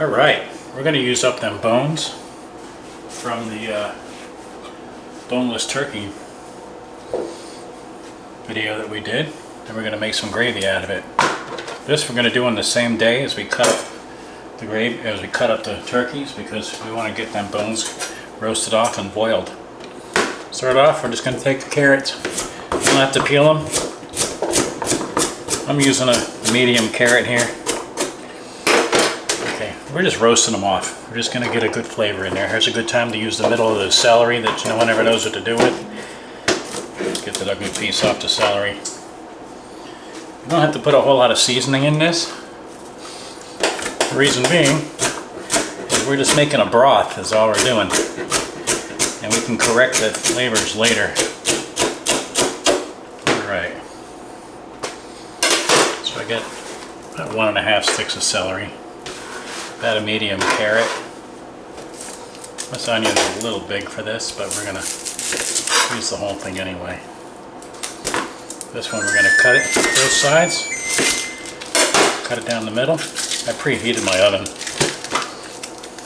Alright, we're going to use up them bones from the boneless turkey video that we did, and we're going to make some gravy out of it. This we're going to do on the same day as we cut up the gravy, as we cut up the turkeys, because we want to get them bones roasted off and boiled. Start off, we're just going to take the carrots. You don't have to peel them. I'm using a medium carrot here. We're just roasting them off. We're just going to get a good flavor in there. Here's a good time to use the middle of the celery that no one ever knows what to do with. Get that ugly piece off the celery. You don't have to put a whole lot of seasoning in this. The reason being is we're just making a broth is all we're doing. And we can correct the flavors later. Alright. So I got about 1.5 sticks of celery. About a medium carrot. This onion's a little big for this, but we're going to use the whole thing anyway. This one we're going to cut it both sides. Cut it down the middle. I preheated my oven.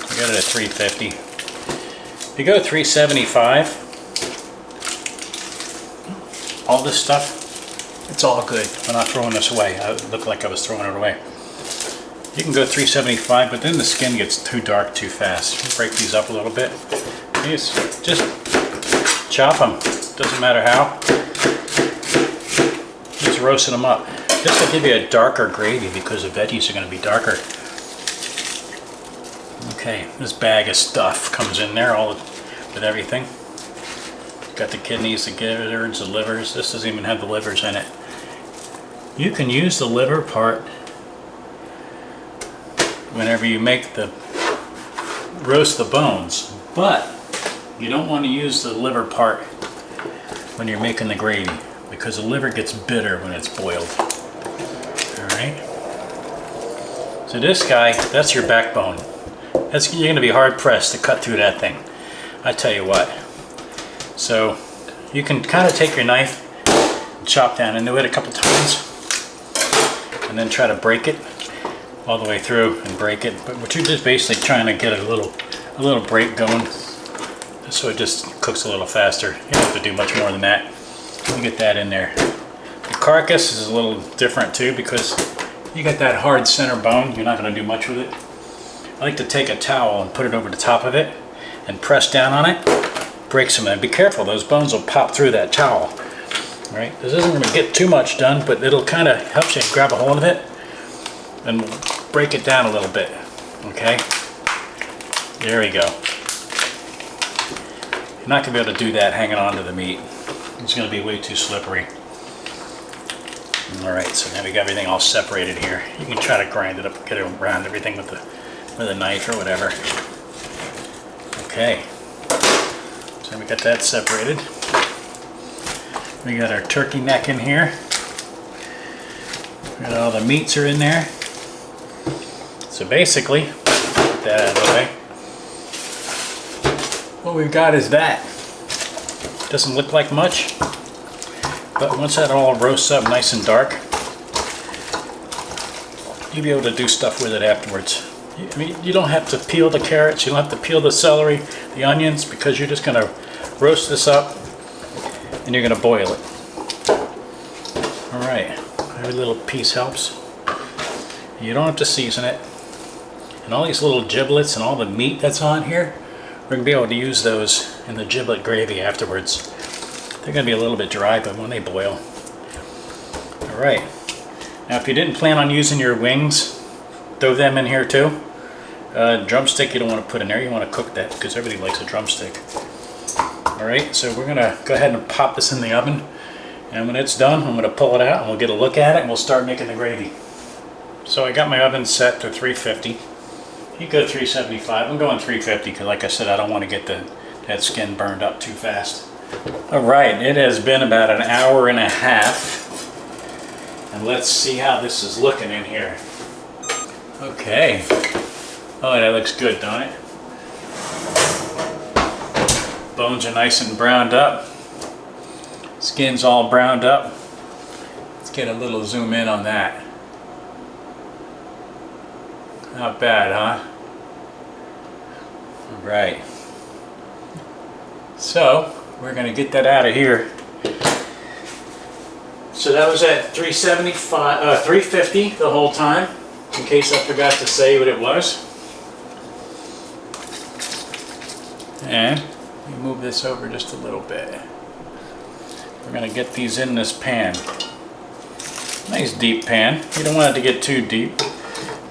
I got it at 350. If you go 375, all this stuff, it's all good. I'm not throwing this away. It looked like I was throwing it away. You can go 375, but then the skin gets too dark too fast. Break these up a little bit. Just chop them. Doesn't matter how. Just roasting them up. This will give you a darker gravy because the veggies are going to be darker. Okay, this bag of stuff comes in there, all with everything. Got the kidneys, the giblets, the livers. This doesn't even have the livers in it. You can use the liver part whenever you make roast the bones, but you don't want to use the liver part when you're making the gravy because the liver gets bitter when it's boiled. Alright, so this guy, that's your backbone. You're going to be hard pressed to cut through that thing, I tell you what. So you can kind of take your knife and chop down into it a couple times and then try to break it all the way through and break it, but what you're just basically trying to get a little break going, so it just cooks a little faster. You don't have to do much more than that. You get that in there. The carcass is a little different too because you got that hard center bone. You're not going to do much with it. I like to take a towel and put it over the top of it and press down on it. Break some of it. Be careful, those bones will pop through that towel. All right, this isn't going to get too much done, but it'll kind of help you grab a hold of it and break it down a little bit, okay? There we go. You're not going to be able to do that hanging on to the meat. It's going to be way too slippery. Alright, so now we got everything all separated here. You can try to grind it up, get around everything with a knife or whatever. Okay. So we got that separated. We got our turkey neck in here. We got all the meats are in there. So basically, get that out of the way. What we've got is that. Doesn't look like much, but once that all roasts up nice and dark, you'll be able to do stuff with it afterwards. I mean, you don't have to peel the carrots, you don't have to peel the celery, the onions, because you're just going to roast this up and you're going to boil it. Alright, every little piece helps. You don't have to season it. And all these little giblets and all the meat that's on here, we're going to be able to use those in the giblet gravy afterwards. They're going to be a little bit dry, but when they boil. Alright. Now if you didn't plan on using your wings, throw them in here too. Drumstick you don't want to put in there. You want to cook that because everybody likes a drumstick. Alright, so we're going to go ahead and pop this in the oven. And when it's done, I'm going to pull it out and we'll get a look at it and we'll start making the gravy. So I got my oven set to 350. You go 375. I'm going 350 because, like I said, I don't want to get that skin burned up too fast. Alright, it has been about an hour and a half. And let's see how this is looking in here. Okay. Oh, that looks good, don't it? Bones are nice and browned up. Skin's all browned up. Let's get a little zoom in on that. Not bad, huh? Right. So we're going to get that out of here. So that was at 350 the whole time, in case I forgot to say what it was. And we move this over just a little bit. We're going to get these in this pan. Nice deep pan. You don't want it to get too deep,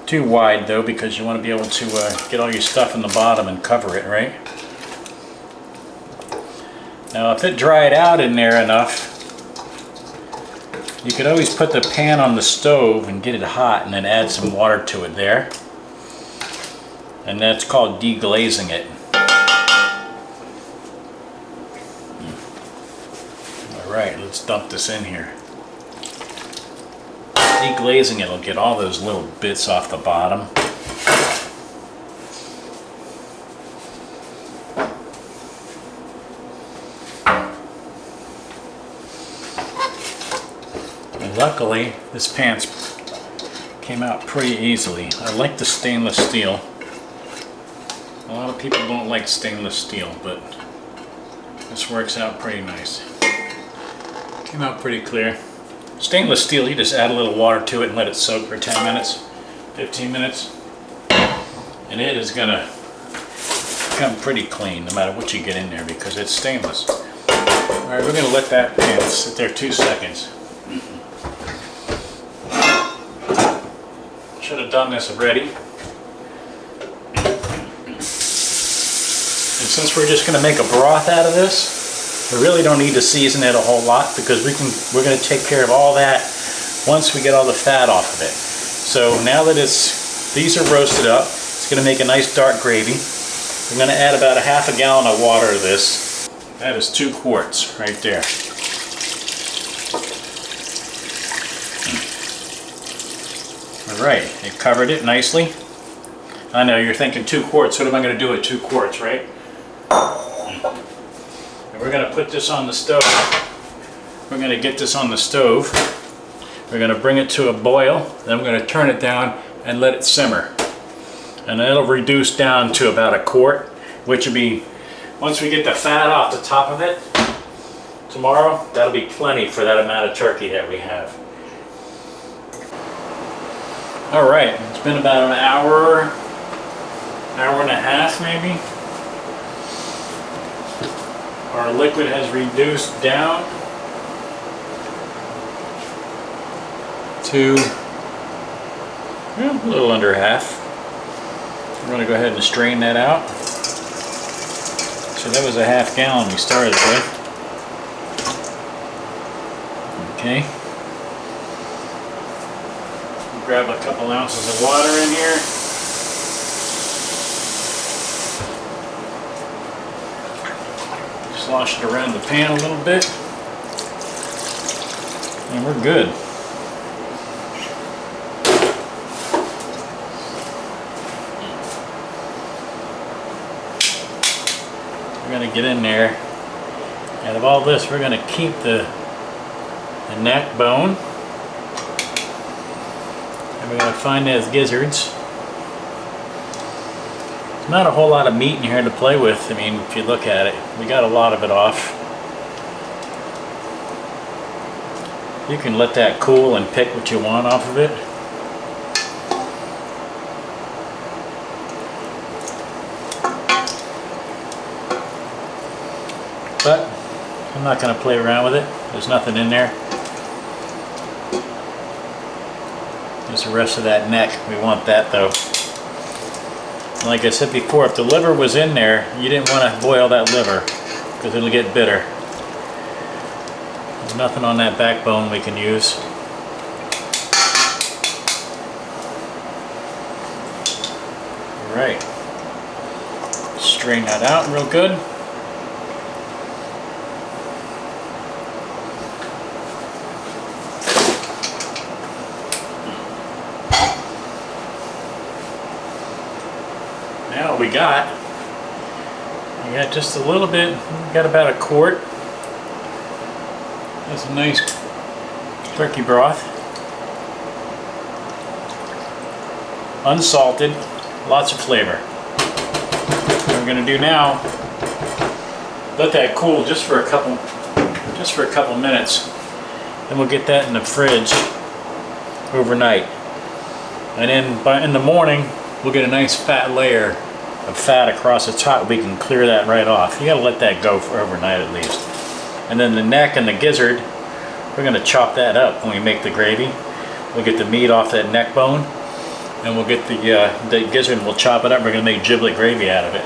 too wide though, because you want to be able to get all your stuff in the bottom and cover it, right? Now if it dried out in there enough, you could always put the pan on the stove and get it hot and then add some water to it there. And that's called deglazing it. Alright, let's dump this in here. Deglazing it will get all those little bits off the bottom. Luckily, this pan came out pretty easily. I like the stainless steel. A lot of people don't like stainless steel, but this works out pretty nice. Came out pretty clear. Stainless steel, you just add a little water to it and let it soak for 10 minutes, 15 minutes. And it is going to come pretty clean no matter what you get in there because it's stainless. Alright, we're going to let that pan sit there 2 seconds. Should have done this already. And since we're just going to make a broth out of this, we really don't need to season it a whole lot because we're going to take care of all that once we get all the fat off of it. So now that these are roasted up, it's going to make a nice dark gravy. I'm going to add about a half a gallon of water to this. That is 2 quarts right there. Alright, it covered it nicely. I know you're thinking 2 quarts, what am I going to do with 2 quarts, right? And we're going to put this on the stove. We're going to get this on the stove. We're going to bring it to a boil, then we're going to turn it down and let it simmer. And it'll reduce down to about a quart, which will be, once we get the fat off the top of it, tomorrow, that'll be plenty for that amount of turkey that we have. Alright, it's been about an hour and a half maybe. Our liquid has reduced down to a little under half. We're going to go ahead and strain that out. So that was a half gallon we started with. Okay. Grab a couple ounces of water in here. Slosh it around the pan a little bit. And we're good. We're going to get in there. Out of all this, we're going to keep the neck bone. We're going to find those gizzards. There's not a whole lot of meat in here to play with. I mean, if you look at it, we got a lot of it off. You can let that cool and pick what you want off of it. But I'm not going to play around with it. There's nothing in there. There's the rest of that neck. We want that though. Like I said before, if the liver was in there, you didn't want to boil that liver because it'll get bitter. There's nothing on that backbone we can use. Alright. Strain that out real good. Now we got just a little bit, we got about a quart. That's a nice turkey broth. Unsalted, lots of flavor. We're gonna do now, let that cool just for a couple minutes. Then we'll get that in the fridge overnight. And then in the morning, we'll get a nice fat layer of fat across the top. We can clear that right off. You gotta let that go for overnight at least. And then the neck and the gizzard, we're gonna chop that up when we make the gravy. We'll get the meat off that neck bone, and we'll get the gizzard and we'll chop it up. We're gonna make giblet gravy out of it.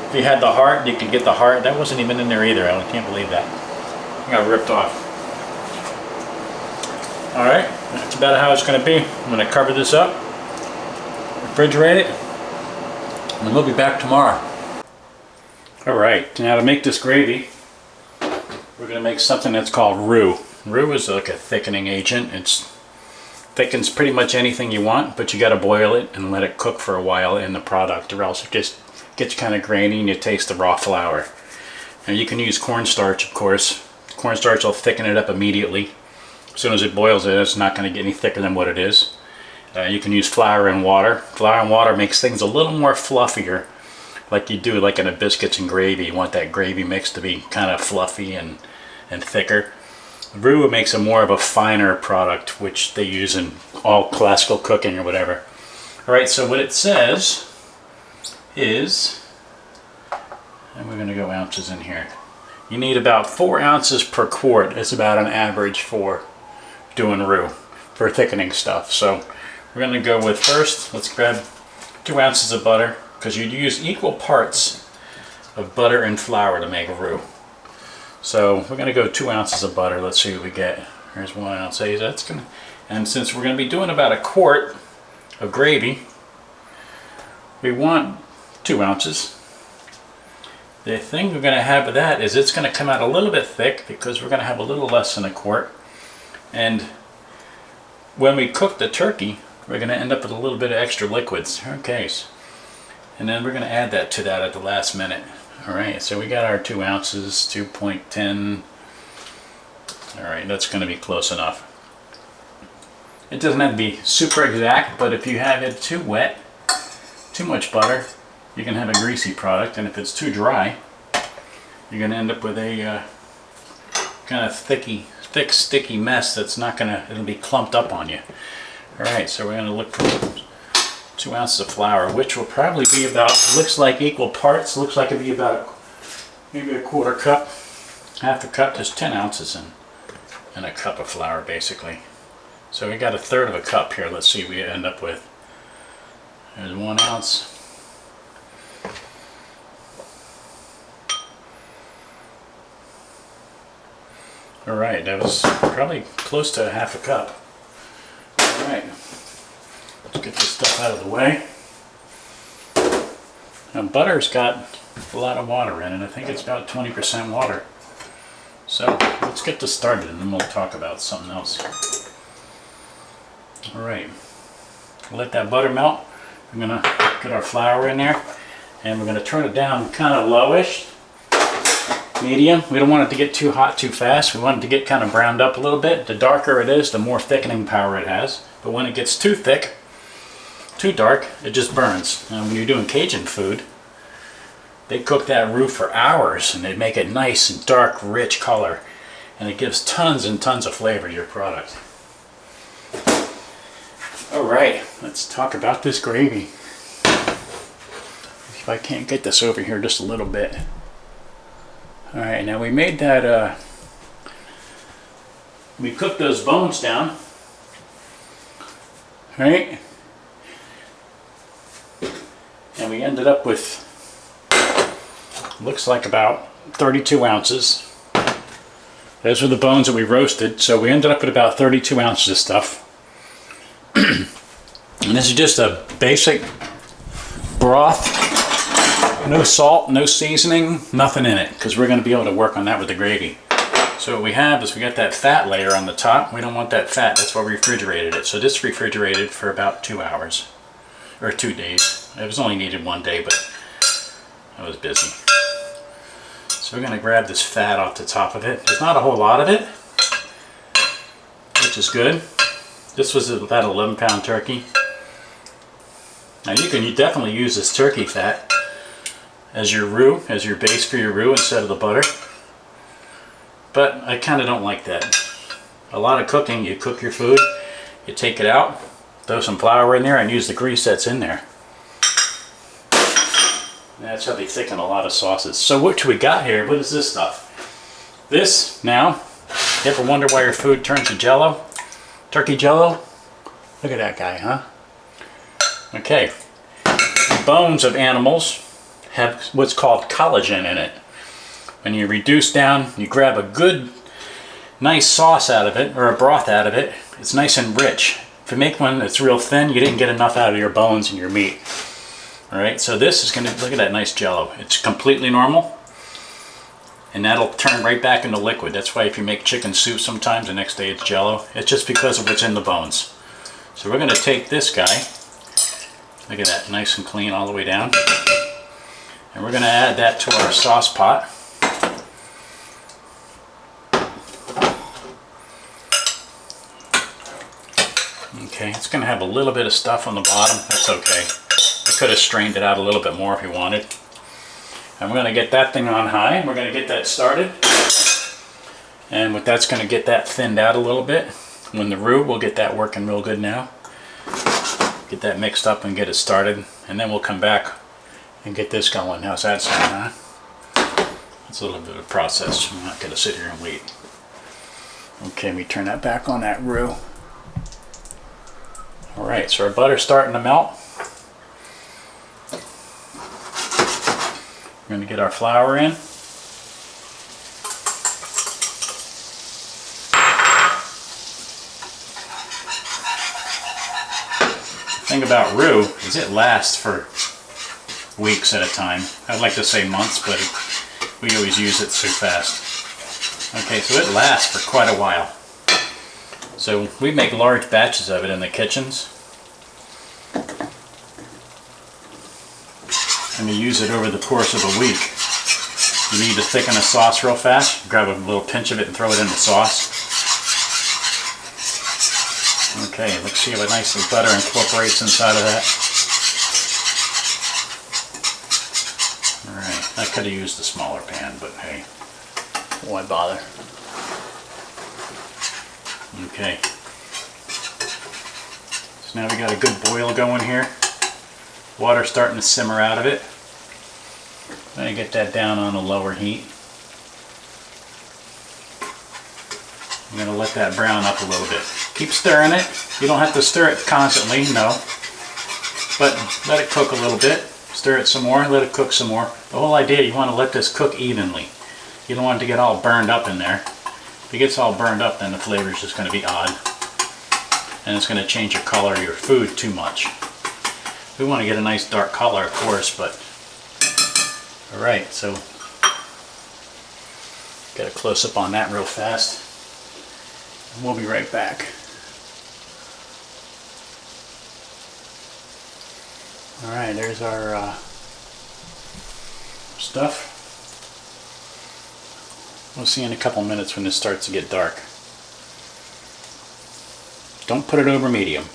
If you had the heart, you could get the heart. That wasn't even in there either. I can't believe that. I got ripped off. All right, that's about how it's gonna be. I'm gonna cover this up, refrigerate it, and we'll be back tomorrow. All right, now to make this gravy, we're gonna make something that's called roux. Roux is like a thickening agent. It thickens pretty much anything you want, but you gotta boil it and let it cook for a while in the product, or else it just gets kind of grainy and you taste the raw flour. And you can use cornstarch, of course. Cornstarch will thicken it up immediately. As soon as it boils it's not going to get any thicker than what it is. You can use flour and water. Flour and water makes things a little more fluffier, like you do like in a biscuits and gravy. You want that gravy mix to be kind of fluffy and thicker. Roux makes a more of a finer product, which they use in all classical cooking or whatever. All right, so what it says is, and we're going to go ounces in here. You need about 4 ounces per quart. It's about an average for doing roux, for thickening stuff. So we're going to go with first, let's grab 2 ounces of butter, because you'd use equal parts of butter and flour to make roux. So we're going to go 2 ounces of butter. Let's see what we get. Here's 1 ounce. That's gonna, and since we're going to be doing about a quart of gravy, we want 2 ounces. The thing we're going to have with that is it's going to come out a little bit thick because we're going to have a little less than a quart. And when we cook the turkey, we're going to end up with a little bit of extra liquids. Okay. And then we're going to add that to that at the last minute. Alright, so we got our 2 ounces, 2.10. Alright, that's going to be close enough. It doesn't have to be super exact, but if you have it too wet, too much butter, you can have a greasy product, and if it's too dry, you're going to end up with a kind of thick, sticky mess that's not going to, it'll be clumped up on you. Alright, so we're going to look for 2 ounces of flour, which will probably be about, looks like equal parts, looks like it'd be about maybe a quarter cup, half a cup. There's 10 ounces in a cup of flour basically. So we got 1/3 of a cup here. Let's see what we end up with. There's 1 ounce. Alright, that was probably close to half a cup. Alright, let's get this stuff out of the way. Now butter's got a lot of water in it. I think it's about 20% water. So let's get this started and then we'll talk about something else. Alright, let that butter melt. We're going to get our flour in there and we're going to turn it down kind of lowish. Medium. We don't want it to get too hot too fast. We want it to get kind of browned up a little bit. The darker it is, the more thickening power it has. But when it gets too thick, too dark, it just burns. And when you're doing Cajun food, they cook that roux for hours and they make it nice and dark, rich color. And it gives tons and tons of flavor to your product. Alright, let's talk about this gravy. If I can't get this over here just a little bit. Alright, now we made that, we cooked those bones down, right? And we ended up with, looks like about 32 ounces. Those were the bones that we roasted, so we ended up with about 32 ounces of stuff. And this is just a basic broth. No salt, no seasoning, nothing in it, because we're going to be able to work on that with the gravy. So what we have is we got that fat layer on the top. We don't want that fat, that's why we refrigerated it. So this refrigerated for about 2 hours, or 2 days. It was only needed 1 day, but I was busy. So we're going to grab this fat off the top of it. There's not a whole lot of it, which is good. This was about an 11-pound turkey. Now you can definitely use this turkey fat as your roux, as your base for your roux instead of the butter. But I kind of don't like that. A lot of cooking, you cook your food, you take it out, throw some flour in there, and use the grease that's in there. And that's how they thicken a lot of sauces. So what we got here, what is this stuff? This, now, you ever wonder why your food turns to jello? Turkey jello? Look at that guy, huh? Okay. Bones of animals have what's called collagen in it. When you reduce down, you grab a good, nice sauce out of it, or a broth out of it, it's nice and rich. If you make one that's real thin, you didn't get enough out of your bones and your meat. Alright, so this is gonna, look at that nice jello. It's completely normal. And that'll turn right back into liquid. That's why if you make chicken soup sometimes, the next day it's jello. It's just because of what's in the bones. So we're gonna take this guy, look at that, nice and clean all the way down. And we're gonna add that to our sauce pot. Okay, it's gonna have a little bit of stuff on the bottom, that's okay. I could have strained it out a little bit more if you wanted. And we're going to get that thing on high. We're going to get that started. And with that's going to get that thinned out a little bit. When the roux, we'll get that working real good now. Get that mixed up and get it started. And then we'll come back and get this going. How's that sound, huh? It's a little bit of a process. I'm not going to sit here and wait. Okay, we turn that back on that roux. Alright, so our butter's starting to melt. We're going to get our flour in. The thing about roux is it lasts for weeks at a time. I'd like to say months, but we always use it so fast. Okay, so it lasts for quite a while. So we make large batches of it in the kitchens. And you use it over the course of a week. You need to thicken a sauce real fast. Grab a little pinch of it and throw it in the sauce. Okay, let's see what nicely butter incorporates inside of that. Alright, I could have used a smaller pan, but hey, why bother? Okay. So now we got a good boil going here. Water starting to simmer out of it. I'm going to get that down on a lower heat. I'm going to let that brown up a little bit. Keep stirring it. You don't have to stir it constantly, no. But let it cook a little bit. Stir it some more, let it cook some more. The whole idea, you want to let this cook evenly. You don't want it to get all burned up in there. If it gets all burned up, then the flavor is just going to be odd. And it's going to change your color of your food too much. We want to get a nice dark color, of course, but alright, so get a close-up on that real fast. And we'll be right back. Alright, there's our stuff. We'll see in a couple minutes when this starts to get dark. Don't put it over medium.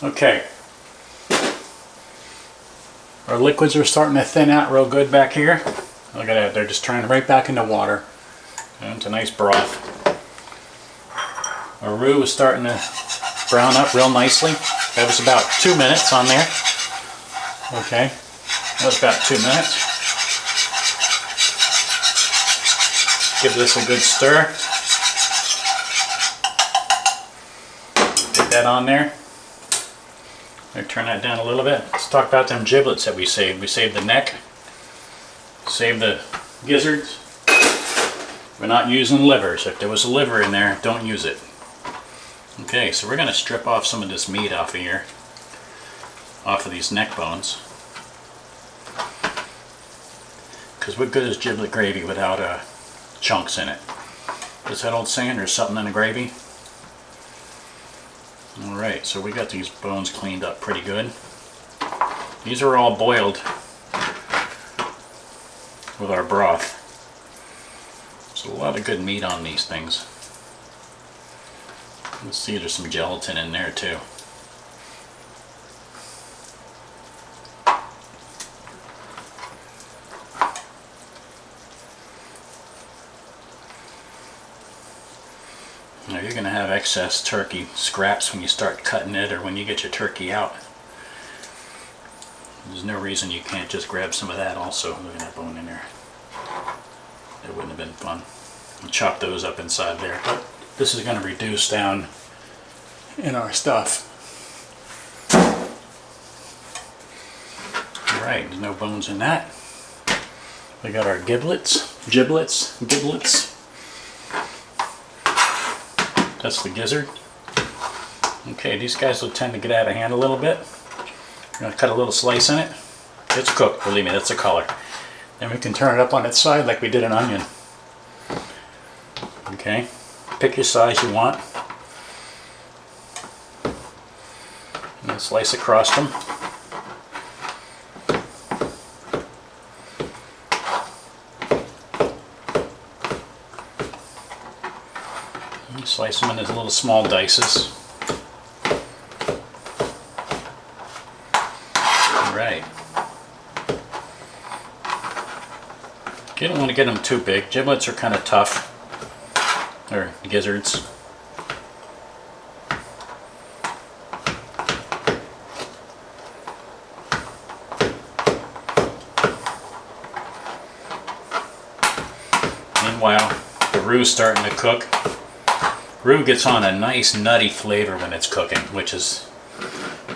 Okay. Our liquids are starting to thin out real good back here. Look at that, they're just turning right back into water. And it's a nice broth. Our roux is starting to brown up real nicely. That was about 2 minutes on there. Okay, that was about 2 minutes. Give this a good stir. Get that on there. Turn that down a little bit. Let's talk about them giblets that we saved. We saved the neck, saved the gizzards. We're not using livers. If there was a liver in there, don't use it. Okay, so we're going to strip off some of this meat off of here, off of these neck bones. Because what good is giblet gravy without chunks in it? What's that old saying? There's something in the gravy. Alright, so we got these bones cleaned up pretty good. These are all boiled with our broth. There's a lot of good meat on these things. Let's see, there's some gelatin in there too. you're going to have excess turkey scraps when you start cutting it or when you get your turkey out. There's no reason you can't just grab some of that also. Look at that bone in there. It wouldn't have been fun. I'll chop those up inside there. But this is going to reduce down in our stuff. Alright, there's no bones in that. We got our giblets. That's the gizzard. Okay, these guys will tend to get out of hand a little bit. I'm going to cut a little slice in it. It's cooked, believe me, that's the color. Then we can turn it up on its side like we did an onion. Okay, pick your size you want. And slice across them. And slice them into little small dices. Alright. You don't want to get them too big. Giblets are kind of tough. Or gizzards. Meanwhile, the roux is starting to cook. Roux gets on a nice nutty flavor when it's cooking, which is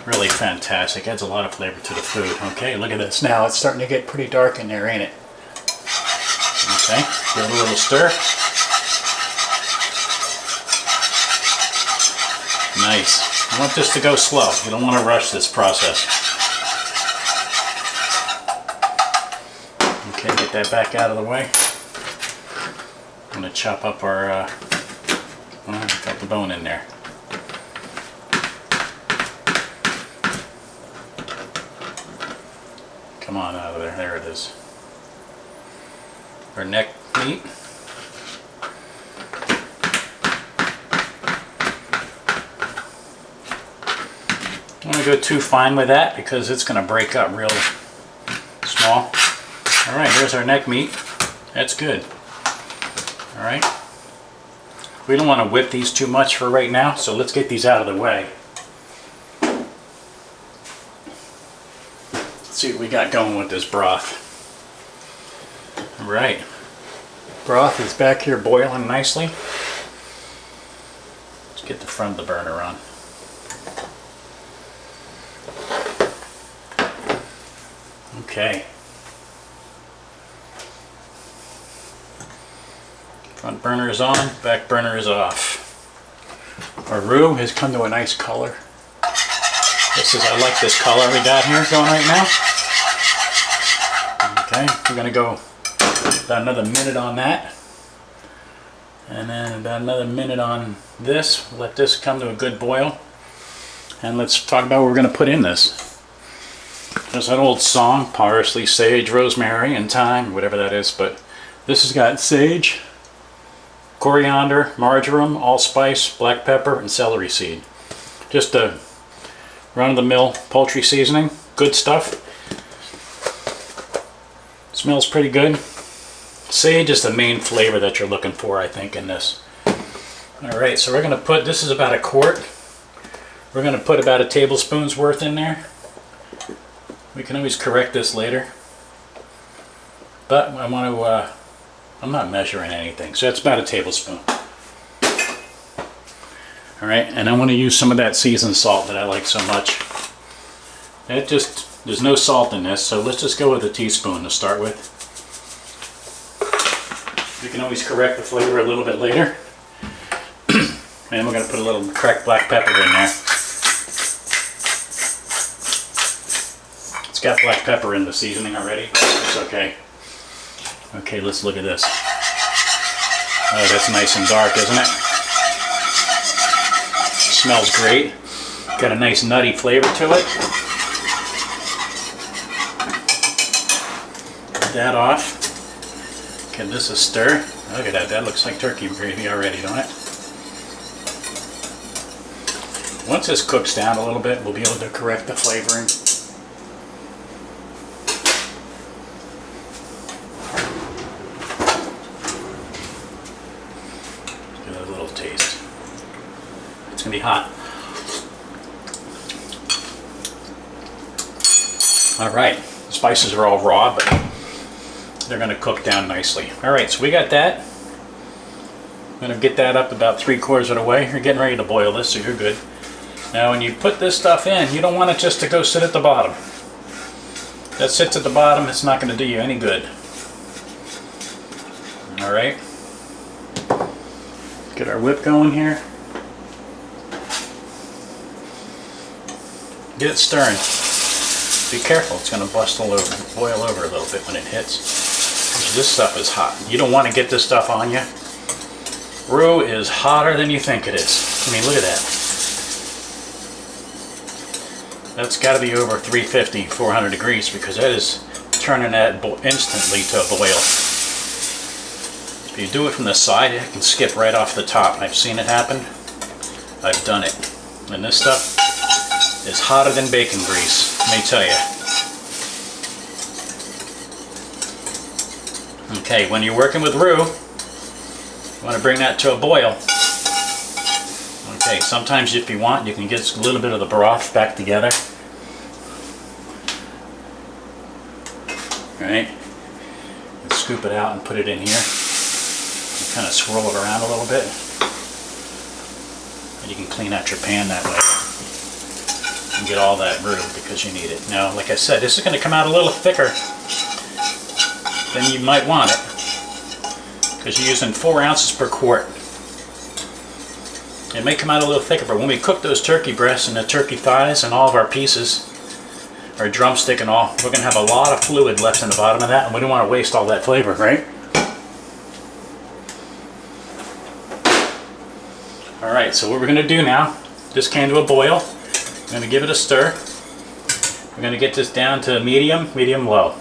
really fantastic. Adds a lot of flavor to the food. Okay, look at this. Now it's starting to get pretty dark in there, ain't it? Okay, give it a little stir. Nice. You want this to go slow. You don't want to rush this process. Okay, get that back out of the way. I'm going to chop up our, got the bone in there. Come on out of there. There it is. Our neck meat. Don't want to go too fine with that because it's going to break up real small. Alright, there's our neck meat. That's good. Alright. We don't want to whip these too much for right now, so let's get these out of the way. Let's see what we got going with this broth. Alright. Broth is back here boiling nicely. Let's get the front of the burner on. Okay. Front burner is on, back burner is off. Our roux has come to a nice color. I like this color we got here going right now. Okay, we're going to go about another minute on that. And then about another minute on this. Let this come to a good boil. And let's talk about what we're going to put in this. There's that old song, parsley, sage, rosemary, and thyme, whatever that is, but this has got sage, coriander, marjoram, allspice, black pepper, and celery seed. Just a run-of-the-mill poultry seasoning. Good stuff. Smells pretty good. Sage is the main flavor that you're looking for, I think, in this. Alright, so we're going to put, this is about a quart. We're going to put about a tablespoon's worth in there. We can always correct this later. But I want to, I'm not measuring anything, so that's about a tablespoon. Alright, and I want to use some of that seasoned salt that I like so much. It just, there's no salt in this, so let's just go with a teaspoon to start with. We can always correct the flavor a little bit later. And we're going to put a little cracked black pepper in there. It's got black pepper in the seasoning already, but it's okay. Okay, let's look at this. Oh, that's nice and dark, isn't it? Smells great. Got a nice nutty flavor to it. Get that off. Give this a stir. Look at that. That looks like turkey gravy already, don't it? Once this cooks down a little bit, we'll be able to correct the flavoring. Give it a little taste. be hot. All right, spices are all raw, but they're gonna cook down nicely. All right, so we got that. I'm gonna get that up about 3/4 of the way. You're getting ready to boil this, so you're good. Now when you put this stuff in, you don't want it just to go sit at the bottom. That sits at the bottom, it's not gonna do you any good. All right, get our whip going here. Get it stirring. Be careful, it's going to boil over a little bit when it hits. This stuff is hot. You don't want to get this stuff on you. Roux is hotter than you think it is. I mean, look at that. That's got to be over 350, 400 degrees because that is turning that instantly to a boil. If you do it from the side, it can skip right off the top. I've seen it happen. I've done it. And this stuff is hotter than bacon grease, let me tell you. Okay, when you're working with roux, you want to bring that to a boil. Okay, sometimes if you want, you can get a little bit of the broth back together. Right? And scoop it out and put it in here. And kind of swirl it around a little bit. And you can clean out your pan that way. And get all that roux because you need it. Now, like I said, this is going to come out a little thicker than you might want it because you're using 4 ounces per quart. It may come out a little thicker, but when we cook those turkey breasts and the turkey thighs and all of our pieces, our drumstick and all, we're going to have a lot of fluid left in the bottom of that, and we don't want to waste all that flavor, right? Alright, so what we're going to do now, this came to a boil. I'm going to give it a stir. We're going to get this down to medium, medium-low.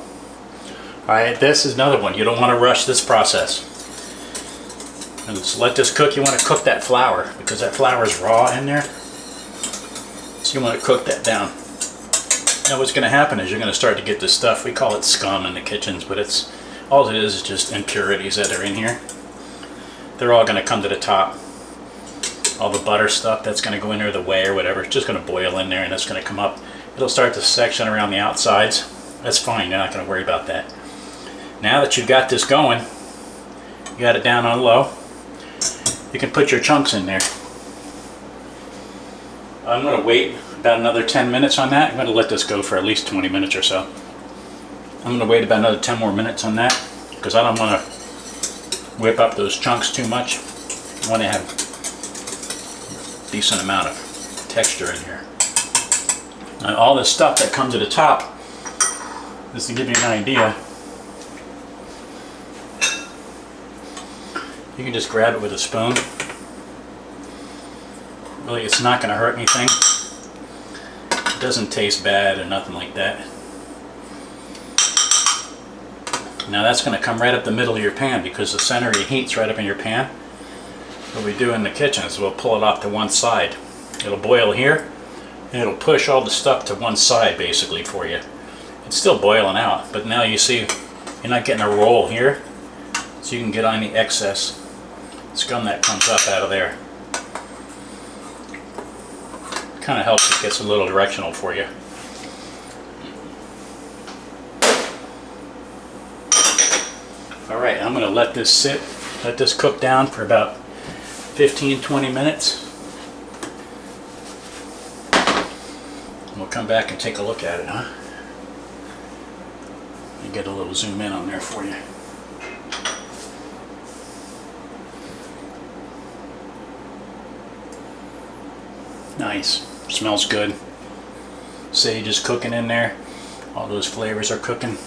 Alright, this is another one. You don't want to rush this process. And just let this cook. You want to cook that flour because that flour is raw in there. So you want to cook that down. Now what's going to happen is you're going to start to get this stuff. We call it scum in the kitchens, but it's all it is just impurities that are in here. They're all going to come to the top. All the butter stuff that's going to go in there, the whey or whatever, it's just going to boil in there and it's going to come up. It'll start to section around the outsides. That's fine, you're not going to worry about that. Now that you've got this going, you got it down on low, you can put your chunks in there. I'm going to wait about another 10 minutes on that. I'm going to let this go for at least 20 minutes or so. I'm going to wait about another 10 more minutes on that because I don't want to whip up those chunks too much. I want to have decent amount of texture in here. Now, all this stuff that comes at the top, just to give you an idea, you can just grab it with a spoon. Really, it's not going to hurt anything. It doesn't taste bad or nothing like that. Now that's going to come right up the middle of your pan because the center of your heat's right up in your pan. What we do in the kitchen is we'll pull it off to one side. It'll boil here, and it'll push all the stuff to one side basically for you. It's still boiling out, but now you see you're not getting a roll here, so you can get on the excess scum that comes up out of there. Kind of helps, it gets a little directional for you. Alright, I'm going to let this sit, let this cook down for about 15-20 minutes. We'll come back and take a look at it, huh? Let me get a little zoom in on there for you. Nice. Smells good. Sage is cooking in there. All those flavors are cooking.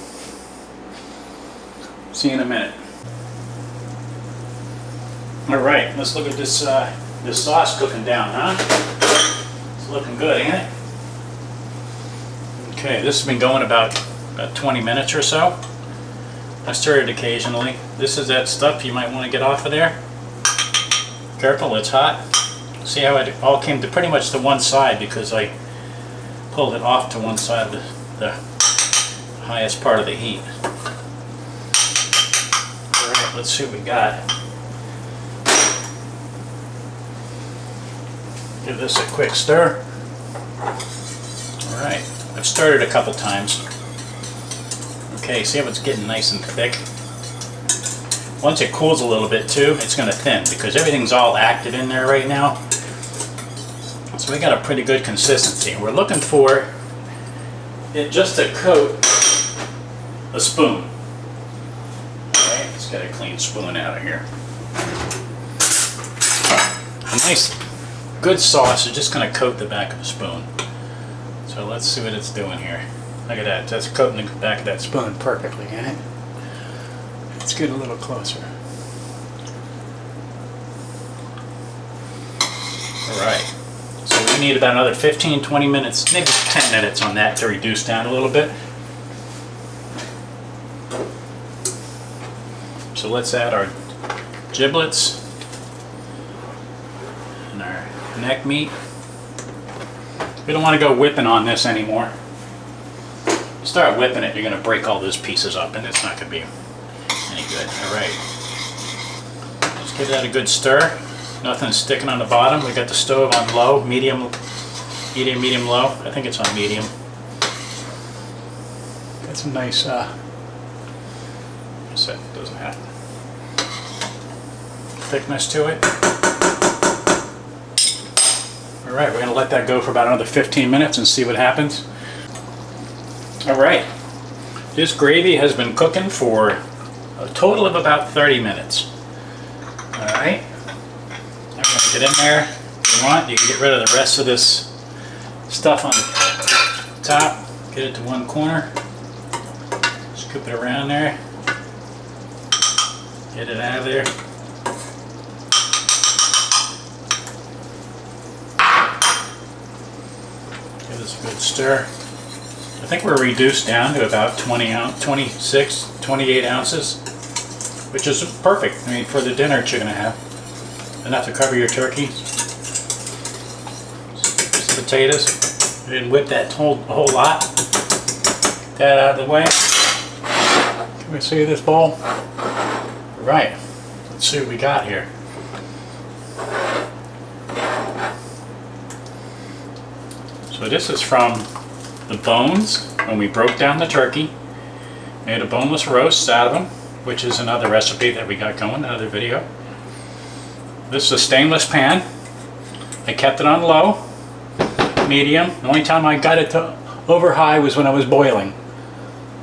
See you in a minute. Alright, let's look at this this sauce cooking down, huh? It's looking good, ain't it? Okay, this has been going about 20 minutes or so. I stir it occasionally. This is that stuff you might want to get off of there. Careful, it's hot. See how it all came to pretty much to one side because I pulled it off to one side of the highest part of the heat. Alright, let's see what we got. Give this a quick stir. All right, I've stirred it a couple times. Okay, see how it's getting nice and thick? Once it cools a little bit too, it's going to thin because everything's all active in there right now. So we got a pretty good consistency. We're looking for it just to coat a spoon. Okay, let's get a clean spoon out of here. A nice, good sauce is just going to coat the back of the spoon. So let's see what it's doing here. Look at that, that's coating the back of that spoon perfectly, ain't it? Let's get a little closer. Alright, so we need about another 15-20 minutes, maybe 10 minutes on that to reduce down a little bit. So let's add our giblets and our neck meat. We don't want to go whipping on this anymore. Start whipping it, you're going to break all those pieces up and it's not going to be any good. Alright. Just give that a good stir. Nothing's sticking on the bottom. We got the stove on low, medium, low. I think it's on medium. Got some nice, doesn't have thickness to it. Alright, we're going to let that go for about another 15 minutes and see what happens. Alright, this gravy has been cooking for a total of about 30 minutes. Alright, I'm going to get in there. If you want, you can get rid of the rest of this stuff on the top. Get it to one corner. Scoop it around there. Get it out of there. Give this a good stir. I think we're reduced down to about 26, 28 ounces, which is perfect. I mean, for the dinner you're going to have. Enough to cover your turkey. Some potatoes. We didn't whip that whole lot. Get that out of the way. Can we see this bowl? Right. Let's see what we got here. So this is from the bones when we broke down the turkey. Made a boneless roast out of them, which is another recipe that we got going, another video. This is a stainless pan. I kept it on low, medium. The only time I got it to over high was when I was boiling.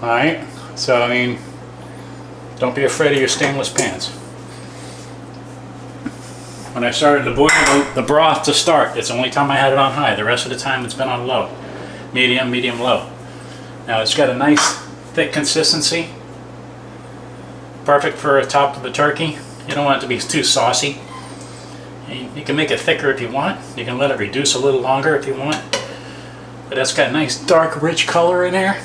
Alright, so I mean, don't be afraid of your stainless pans. When I started to boil the broth to start, it's the only time I had it on high. The rest of the time it's been on low. Medium, medium, low. Now it's got a nice thick consistency. Perfect for a top of the turkey. You don't want it to be too saucy. You can make it thicker if you want. You can let it reduce a little longer if you want. But that's got a nice dark rich color in there.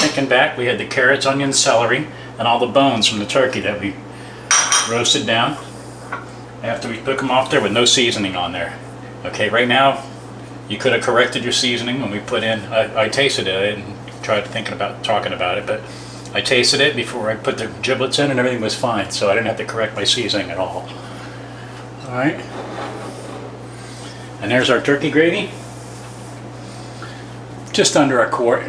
Thinking back, we had the carrots, onions, celery, and all the bones from the turkey that we roasted down. After we took them off there with no seasoning on there. Okay, right now you could have corrected your seasoning when we put in. I tasted it. I didn't try talking about it, but I tasted it before I put the giblets in, and everything was fine. So I didn't have to correct my seasoning at all. All right, and there's our turkey gravy. Just under a quart.